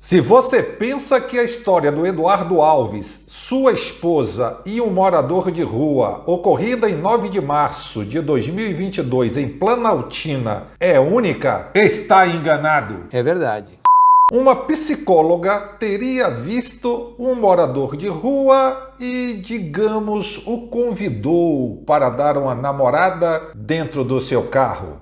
Se você pensa que a história do Eduardo Alves, sua esposa e um morador de rua, ocorrida em 9 de março de 2022 em Planaltina, é única, está enganado. É verdade. Uma psicóloga teria visto um morador de rua e, digamos, o convidou para dar uma namorada dentro do seu carro.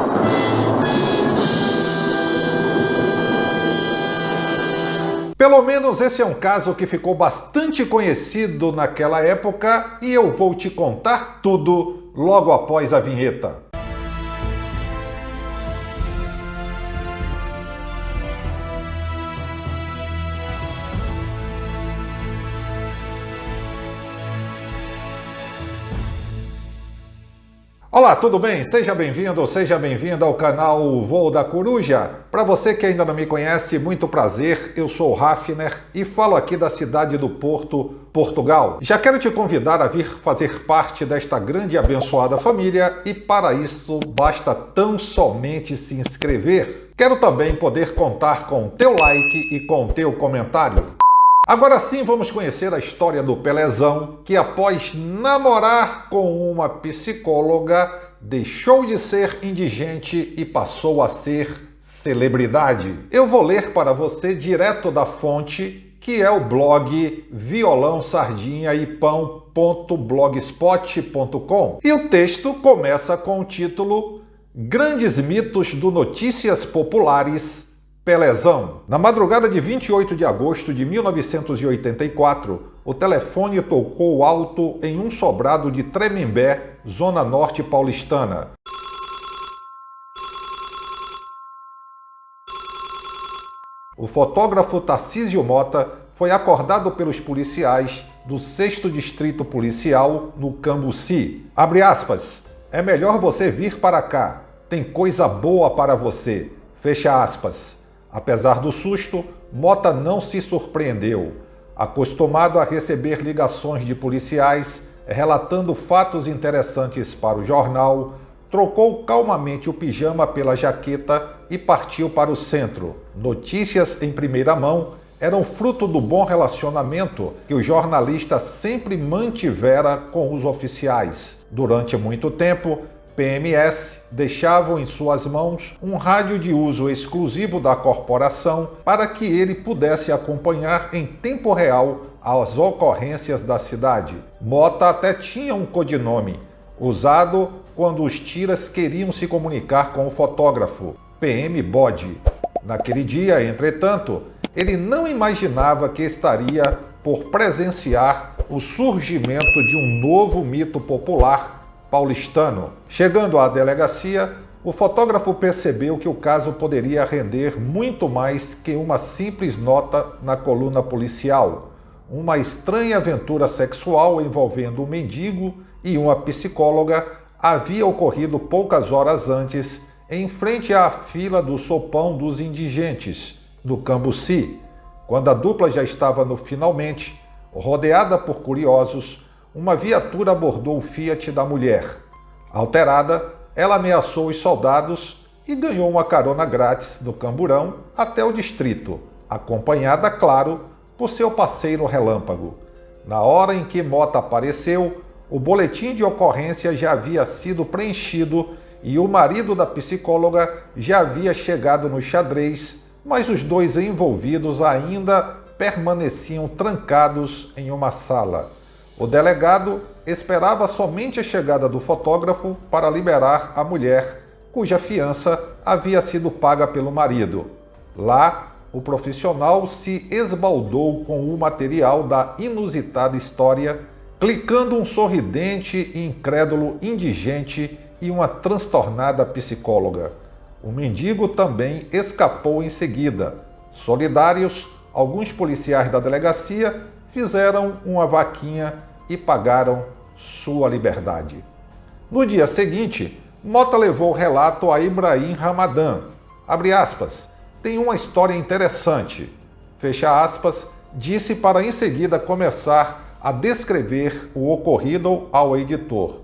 Pelo menos esse é um caso que ficou bastante conhecido naquela época e eu vou te contar tudo logo após a vinheta. Olá, tudo bem? Seja bem-vindo, seja bem-vinda ao canal Voo da Coruja. Para você que ainda não me conhece, muito prazer, eu sou o Hafner e falo aqui da cidade do Porto, Portugal. Já quero te convidar a vir fazer parte desta grande e abençoada família e para isso basta tão somente se inscrever. Quero também poder contar com o teu like e com o teu comentário. Agora sim vamos conhecer a história do Pelezão, que após namorar com uma psicóloga, deixou de ser indigente e passou a ser celebridade. Eu vou ler para você direto da fonte, que é o blog violãosardinhaepão.blogspot.com. E o texto começa com o título Grandes mitos do Notícias Populares, Pelezão. Na madrugada de 28 de agosto de 1984, o telefone tocou alto em um sobrado de Tremembé, zona norte paulistana. O fotógrafo Tarcísio Mota foi acordado pelos policiais do 6º Distrito Policial no Cambuci. Abre aspas, é melhor você vir para cá, tem coisa boa para você. Fecha aspas. Apesar do susto, Mota não se surpreendeu. Acostumado a receber ligações de policiais relatando fatos interessantes para o jornal, trocou calmamente o pijama pela jaqueta e partiu para o centro. Notícias em primeira mão eram fruto do bom relacionamento que o jornalista sempre mantivera com os oficiais. Durante muito tempo, PMS deixavam em suas mãos um rádio de uso exclusivo da corporação para que ele pudesse acompanhar em tempo real as ocorrências da cidade. Mota até tinha um codinome, usado quando os tiras queriam se comunicar com o fotógrafo, PM Bode. Naquele dia, entretanto, ele não imaginava que estaria por presenciar o surgimento de um novo mito popular paulistano. Chegando à delegacia, o fotógrafo percebeu que o caso poderia render muito mais que uma simples nota na coluna policial. Uma estranha aventura sexual envolvendo um mendigo e uma psicóloga havia ocorrido poucas horas antes, em frente à fila do sopão dos indigentes, no Cambuci. Quando a dupla já estava no finalmente, rodeada por curiosos, uma viatura abordou o Fiat da mulher. Alterada, ela ameaçou os soldados e ganhou uma carona grátis no Camburão até o distrito, acompanhada, claro, por seu parceiro Relâmpago. Na hora em que Mota apareceu, o boletim de ocorrência já havia sido preenchido e o marido da psicóloga já havia chegado no xadrez, mas os dois envolvidos ainda permaneciam trancados em uma sala. O delegado esperava somente a chegada do fotógrafo para liberar a mulher, cuja fiança havia sido paga pelo marido. Lá, o profissional se esbaldou com o material da inusitada história, clicando um sorridente e incrédulo indigente e uma transtornada psicóloga. O mendigo também escapou em seguida. Solidários, alguns policiais da delegacia fizeram uma vaquinha e pagaram sua liberdade. No dia seguinte, Mota levou o relato a Ibrahim Ramadan. Abre aspas, tem uma história interessante. Fecha aspas, disse para em seguida começar a descrever o ocorrido ao editor.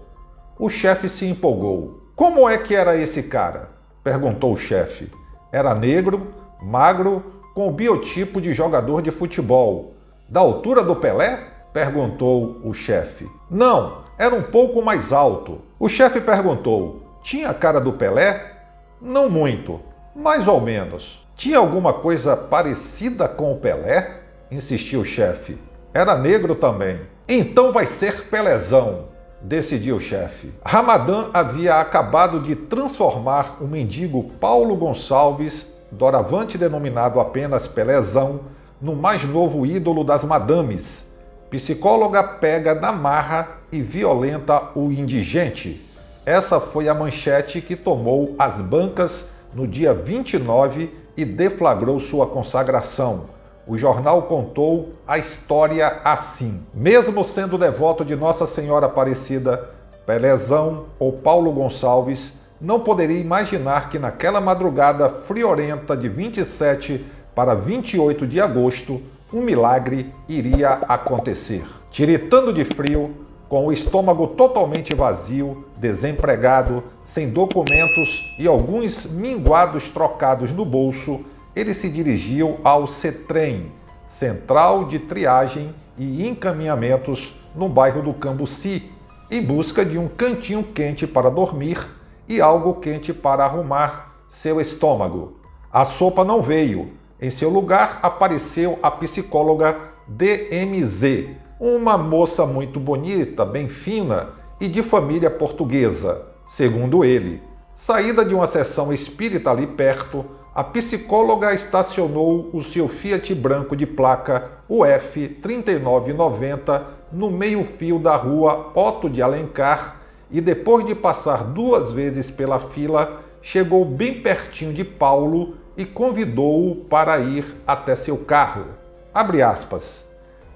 O chefe se empolgou. Como é que era esse cara? Perguntou o chefe. Era negro, magro, com o biotipo de jogador de futebol. Da altura do Pelé? Perguntou o chefe. Não, era um pouco mais alto. O chefe perguntou: tinha a cara do Pelé? Não muito, mais ou menos. Tinha alguma coisa parecida com o Pelé? Insistiu o chefe. Era negro também. Então vai ser Pelézão, decidiu o chefe. Ramadã havia acabado de transformar o mendigo Paulo Gonçalves, doravante denominado apenas Pelézão, no mais novo ídolo das madames. Psicóloga pega na marra e violenta o indigente. Essa foi a manchete que tomou as bancas no dia 29 e deflagrou sua consagração. O jornal contou a história assim. Mesmo sendo devoto de Nossa Senhora Aparecida, Pelézão ou Paulo Gonçalves não poderia imaginar que naquela madrugada friorenta de 27 para 28 de agosto, um milagre iria acontecer. Tiritando de frio, com o estômago totalmente vazio, desempregado, sem documentos e alguns minguados trocados no bolso, ele se dirigiu ao CETREM, Central de Triagem e Encaminhamentos, no bairro do Cambuci, em busca de um cantinho quente para dormir e algo quente para arrumar seu estômago. A sopa não veio. Em seu lugar apareceu a psicóloga DMZ, uma moça muito bonita, bem fina e de família portuguesa, segundo ele. Saída de uma sessão espírita ali perto, a psicóloga estacionou o seu Fiat branco de placa UF 3990 no meio-fio da rua Otto de Alencar e, depois de passar 2 vezes pela fila, chegou bem pertinho de Paulo e convidou-o para ir até seu carro. Abre aspas.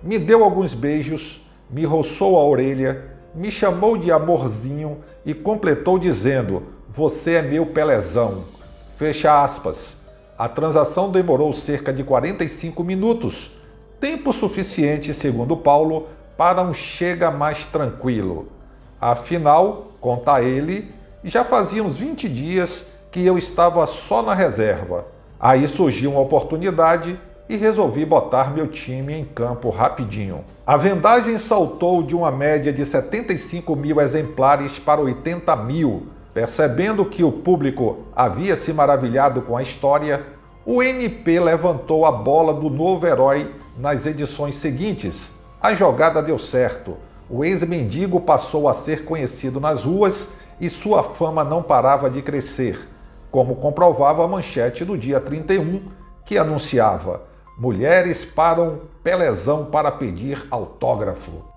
Me deu alguns beijos, me roçou a orelha, me chamou de amorzinho e completou dizendo: "Você é meu Pelézão." Fecha aspas. A transação demorou cerca de 45 minutos, tempo suficiente, segundo Paulo, para um chega mais tranquilo. Afinal, conta ele, já fazia uns 20 dias que eu estava só na reserva. Aí surgiu uma oportunidade e resolvi botar meu time em campo rapidinho. A vendagem saltou de uma média de 75 mil exemplares para 80 mil. Percebendo que o público havia se maravilhado com a história, o NP levantou a bola do novo herói nas edições seguintes. A jogada deu certo. O ex-mendigo passou a ser conhecido nas ruas e sua fama não parava de crescer, como comprovava a manchete do dia 31, que anunciava: mulheres param Pelézão para pedir autógrafo.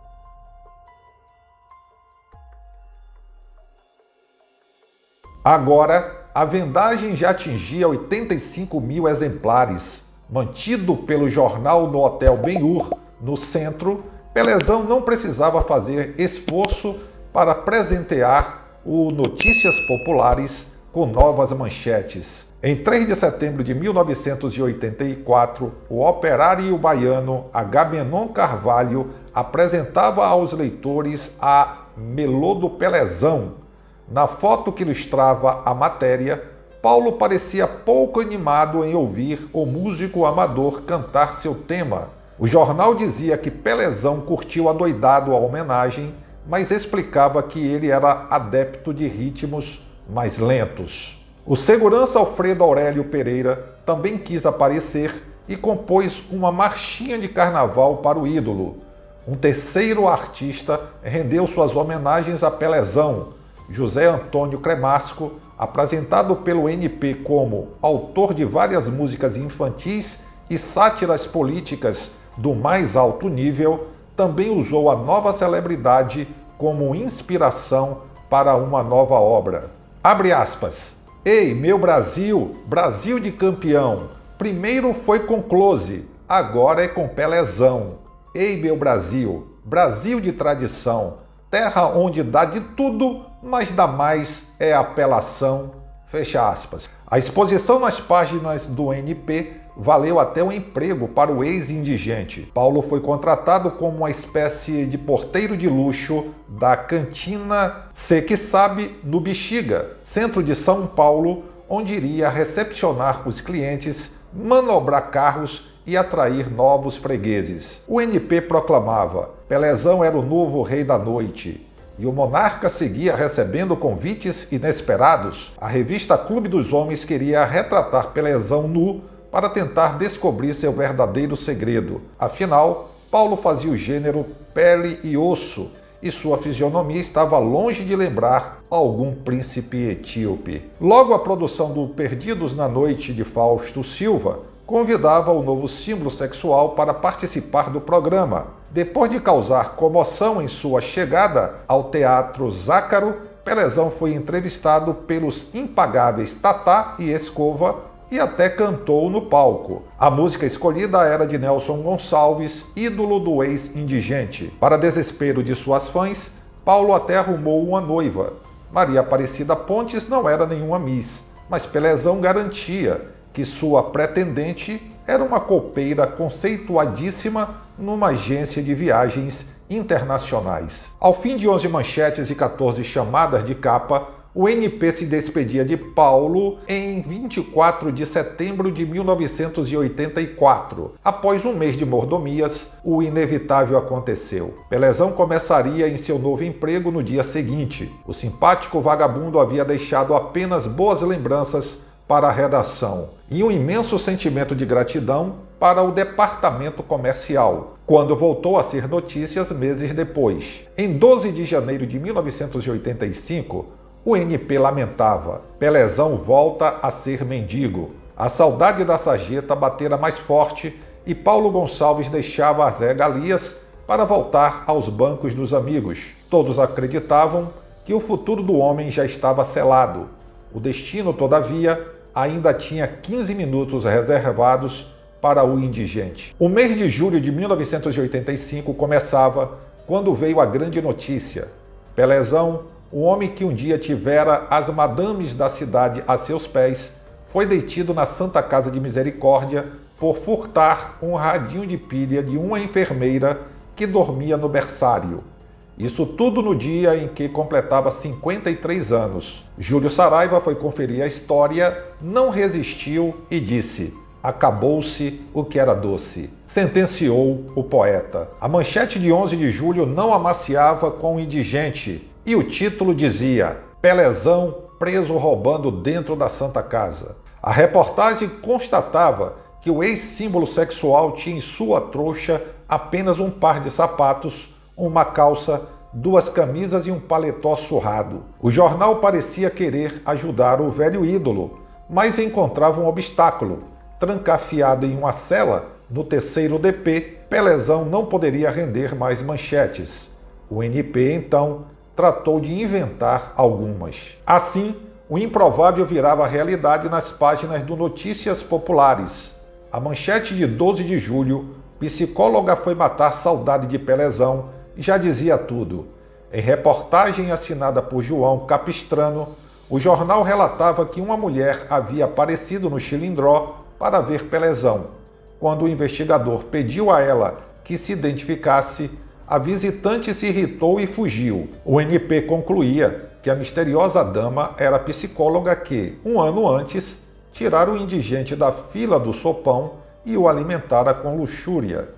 Agora, a vendagem já atingia 85 mil exemplares. Mantido pelo jornal no Hotel Ben-Hur, no centro, Pelézão não precisava fazer esforço para presentear o Notícias Populares com novas manchetes. Em 3 de setembro de 1984, o operário baiano Agamenon Carvalho apresentava aos leitores a Melô do Pelézão. Na foto que ilustrava a matéria, Paulo parecia pouco animado em ouvir o músico amador cantar seu tema. O jornal dizia que Pelézão curtiu adoidado a homenagem, mas explicava que ele era adepto de ritmos mais lentos. O segurança Alfredo Aurélio Pereira também quis aparecer e compôs uma marchinha de carnaval para o ídolo. Um terceiro artista rendeu suas homenagens a Pelézão, José Antônio Cremasco, apresentado pelo NP como autor de várias músicas infantis e sátiras políticas do mais alto nível, também usou a nova celebridade como inspiração para uma nova obra. Abre aspas. Ei, meu Brasil, Brasil de campeão, primeiro foi com Close, agora é com Pelézão. Ei, meu Brasil, Brasil de tradição, terra onde dá de tudo, mas dá mais é apelação. Fecha aspas. A exposição nas páginas do NP valeu até um emprego para o ex-indigente. Paulo foi contratado como uma espécie de porteiro de luxo da cantina Cê Que Sabe, no Bexiga, centro de São Paulo, onde iria recepcionar os clientes manobrar carros e atrair novos fregueses. O NP proclamava: Pelezão era o novo rei da noite. E o monarca seguia recebendo convites inesperados. A revista Clube dos Homens queria retratar Pelezão nu para tentar descobrir seu verdadeiro segredo. Afinal, Paulo fazia o gênero pele e osso, e sua fisionomia estava longe de lembrar algum príncipe etíope. Logo, a produção do Perdidos na Noite de Fausto Silva convidava o novo símbolo sexual para participar do programa. Depois de causar comoção em sua chegada ao Teatro Zácaro, Pelezão foi entrevistado pelos impagáveis Tatá e Escova e até cantou no palco. A música escolhida era de Nelson Gonçalves, ídolo do ex-indigente. Para desespero de suas fãs, Paulo até arrumou uma noiva. Maria Aparecida Pontes não era nenhuma miss, mas Pelezão garantia que sua pretendente era uma copeira conceituadíssima numa agência de viagens internacionais. Ao fim de 11 manchetes e 14 chamadas de capa, o NP se despedia de Paulo em 24 de setembro de 1984. Após um mês de mordomias, o inevitável aconteceu. Pelezão começaria em seu novo emprego no dia seguinte. O simpático vagabundo havia deixado apenas boas lembranças para a redação e um imenso sentimento de gratidão para o departamento comercial, quando voltou a ser notícias meses depois. Em 12 de janeiro de 1985, o NP lamentava: Pelezão volta a ser mendigo. A saudade da sarjeta batera mais forte e Paulo Gonçalves deixava as regalias para voltar aos bancos dos amigos. Todos acreditavam que o futuro do homem já estava selado. O destino, todavia, ainda tinha 15 minutos reservados para o indigente. O mês de julho de 1985 começava quando veio a grande notícia. Pelezão, o homem que um dia tivera as madames da cidade a seus pés, foi detido na Santa Casa de Misericórdia por furtar um radinho de pilha de uma enfermeira que dormia no berçário. Isso tudo no dia em que completava 53 anos. Júlio Saraiva foi conferir a história, não resistiu e disse: acabou-se o que era doce. Sentenciou o poeta. A manchete de 11 de julho não amaciava com o indigente e o título dizia: Pelezão preso roubando dentro da Santa Casa. A reportagem constatava que o ex-símbolo sexual tinha em sua trouxa apenas um par de sapatos, uma calça, 2 camisas e um paletó surrado. O jornal parecia querer ajudar o velho ídolo, mas encontrava um obstáculo. Trancafiado em uma cela, no 3º DP, Pelezão não poderia render mais manchetes. O NP, então, tratou de inventar algumas. Assim, o improvável virava realidade nas páginas do Notícias Populares. A manchete de 12 de julho, psicóloga foi matar saudade de Pelezão, já dizia tudo. Em reportagem assinada por João Capistrano, o jornal relatava que uma mulher havia aparecido no Chilindró para ver Pelezão. Quando o investigador pediu a ela que se identificasse, a visitante se irritou e fugiu. O NP concluía que a misteriosa dama era a psicóloga que, um ano antes, tirara o indigente da fila do sopão e o alimentara com luxúria.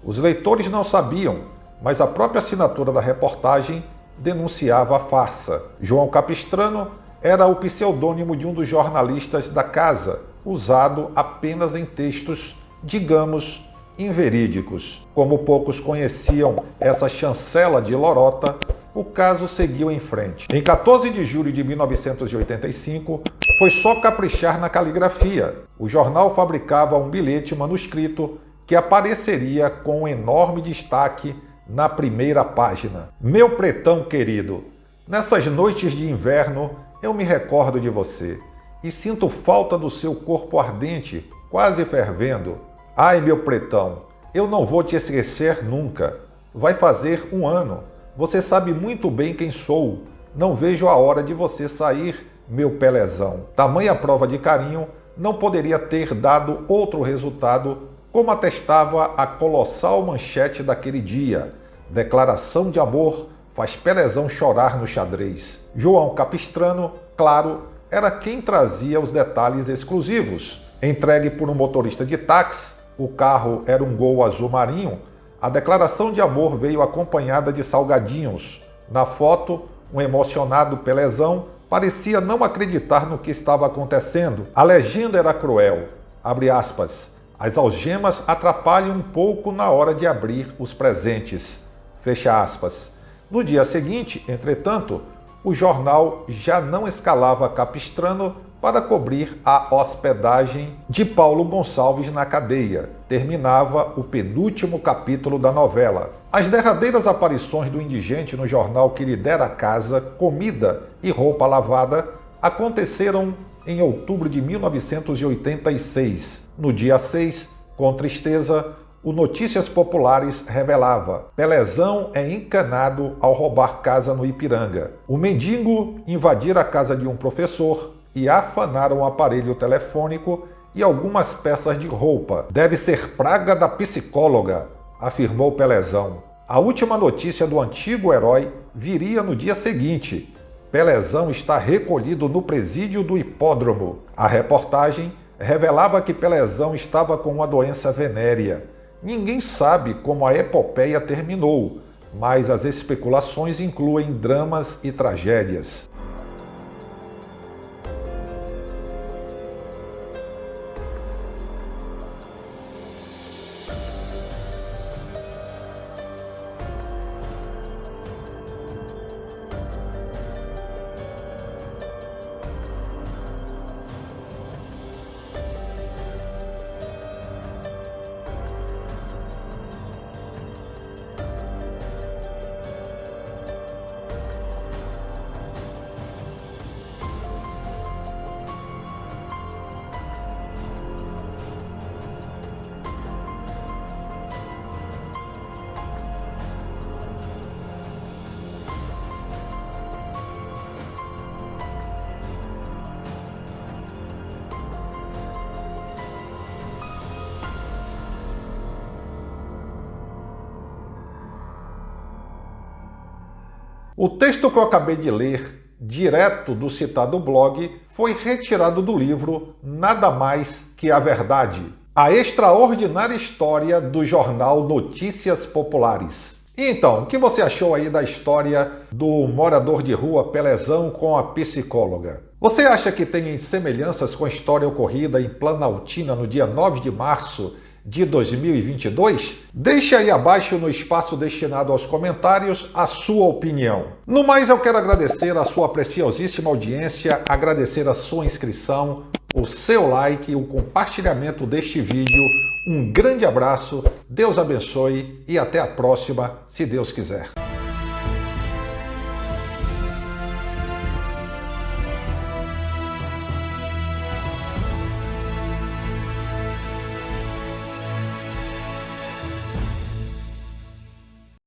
Os leitores não sabiam, mas a própria assinatura da reportagem denunciava a farsa. João Capistrano era o pseudônimo de um dos jornalistas da casa, usado apenas em textos, digamos, inverídicos. Como poucos conheciam essa chancela de lorota, o caso seguiu em frente. Em 14 de julho de 1985, foi só caprichar na caligrafia. O jornal fabricava um bilhete manuscrito que apareceria com um enorme destaque na primeira página. Meu pretão querido, nessas noites de inverno eu me recordo de você e sinto falta do seu corpo ardente, quase fervendo. Ai, meu pretão, eu não vou te esquecer nunca. Vai fazer 1 ano. Você sabe muito bem quem sou. Não vejo a hora de você sair, meu Pelezão. Tamanha prova de carinho não poderia ter dado outro resultado, como atestava a colossal manchete daquele dia. Declaração de amor faz Pelezão chorar no xadrez. João Capistrano, claro, era quem trazia os detalhes exclusivos. Entregue por um motorista de táxi, o carro era um Gol azul marinho, a declaração de amor veio acompanhada de salgadinhos. Na foto, um emocionado Pelezão parecia não acreditar no que estava acontecendo. A legenda era cruel. Abre aspas. As algemas atrapalham um pouco na hora de abrir os presentes. Fecha aspas. No dia seguinte, entretanto, o jornal já não escalava Capistrano para cobrir a hospedagem de Paulo Gonçalves na cadeia. Terminava o penúltimo capítulo da novela. As derradeiras aparições do indigente no jornal que lhe dera casa, comida e roupa lavada aconteceram em outubro de 1986. No dia 6, com tristeza, o Notícias Populares revelava: Pelezão é encanado ao roubar casa no Ipiranga. O mendigo invadira a casa de um professor e afanaram um aparelho telefônico e algumas peças de roupa. Deve ser praga da psicóloga, afirmou Pelezão. A última notícia do antigo herói viria no dia seguinte. Pelezão está recolhido no presídio do hipódromo. A reportagem revelava que Pelezão estava com uma doença venérea. Ninguém sabe como a epopeia terminou, mas as especulações incluem dramas e tragédias. O texto que eu acabei de ler, direto do citado blog, foi retirado do livro Nada Mais que a Verdade, a extraordinária história do jornal Notícias Populares. E então, o que você achou aí da história do morador de rua Pelezão com a psicóloga? Você acha que tem semelhanças com a história ocorrida em Planaltina no dia 9 de março de 2022? Deixe aí abaixo no espaço destinado aos comentários a sua opinião. No mais, eu quero agradecer a sua preciosíssima audiência, agradecer a sua inscrição, o seu like e o compartilhamento deste vídeo. Um grande abraço, Deus abençoe e até a próxima, se Deus quiser.